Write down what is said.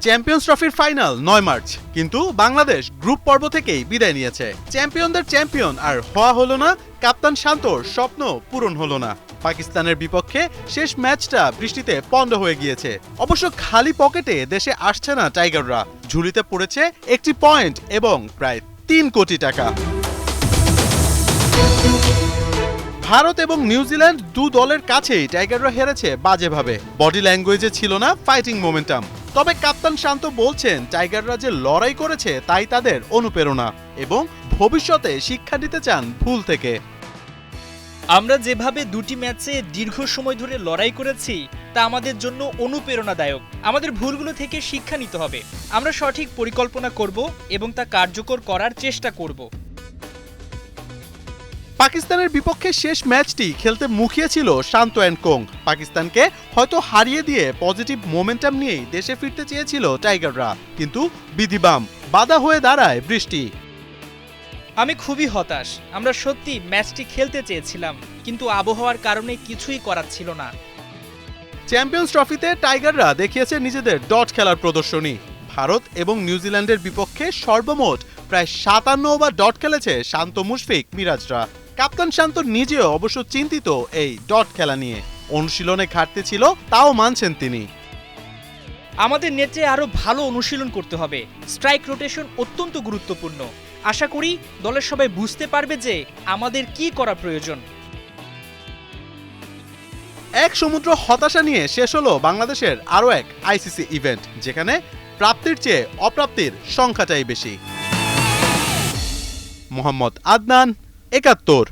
Champions ট্রফির final 9 March, কিন্তু Bangladesh group পর্ব থেকেই বিদায় নিয়েছে। চ্যাম্পিয়নদের চ্যাম্পিয়ন আর হওয়া হলো না, কাপ্তান শান্তর স্বপ্ন পূরণ হলো না। পাকিস্তানের বিপক্ষে শেষ ম্যাচটা বৃষ্টিতে পণ্ড হয়ে গিয়েছে। অবশ্য খালি পকেটে দেশে আসছে না টাইগাররা। ঝুলিতে পড়েছে একটি পয়েন্ট এবং প্রায় 3 কোটি টাকা। ভারত এবং নিউজিল্যান্ড দু দলের কাছেই টাইগাররা হেরেছে বাজেভাবে। বডি ল্যাঙ্গুয়েজে ছিল না ফাইটিং মোমেন্টাম। তবে কাপ্তান শান্ত বলছেন টাইগাররা যে লড়াই করেছে তাই তাদের অনুপ্রেরণা এবং ভবিষ্যতে শিক্ষা দিতে চান ভুল থেকে। আমরা যেভাবে দুটি ম্যাচে দীর্ঘ সময় ধরে লড়াই করেছি তা আমাদের জন্য অনুপ্রেরণাদায়ক। আমাদের ভুলগুলো থেকে শিক্ষা নিতে হবে। আমরা সঠিক পরিকল্পনা করব এবং তা কার্যকর করার চেষ্টা করব। পাকিস্তানের বিপক্ষে শেষ ম্যাচটি খেলতে মুখিয়েছিল শান্ত অ্যান্ড কোং। পাকিস্তানকে হয়তো হারিয়ে দিয়ে পজিটিভ মোমেন্টাম নিয়েই দেশে ফিরতে চেয়েছিল টাইগাররা, কিন্তু বিধিবাম বাধা হয়ে দাঁড়ায় বৃষ্টি। আমি খুবই হতাশ। আমরা সত্যি ম্যাচটি খেলতে চেয়েছিলাম, কিন্তু আবহাওয়ার কারণে কিছুই করার ছিল না। চ্যাম্পিয়ন্স ট্রফিতে টাইগাররা দেখিয়েছে নিজেদের ডট খেলার প্রদর্শনী। ভারত এবং নিউজিল্যান্ডের বিপক্ষে সর্বমোট প্রায় 57 ওভার ডট খেলেছে শান্ত, মুশফিক, মিরাজরা। কাপ্তান শান্ত নিজেও অবশ্য চিন্তিত এই ডট খেলা নিয়ে। অনুশীলনে ঘাটতি ছিল, তাও মানছেন তিনি। আমাদের নেটে আরও ভালো অনুশীলন করতে হবে। স্ট্রাইক রোটেশন অত্যন্ত গুরুত্বপূর্ণ। আশা করি দলের সবাই বুঝতে পারবে যে আমাদের কি করা প্রয়োজন। এক সমুদ্র হতাশা নিয়ে শেষ হলো বাংলাদেশের আরও এক আইসিসি ইভেন্ট, যেখানে প্রাপ্তির চেয়ে অপ্রাপ্তির সংখ্যাটাই বেশি। মোহাম্মদ আদনান, ৭১।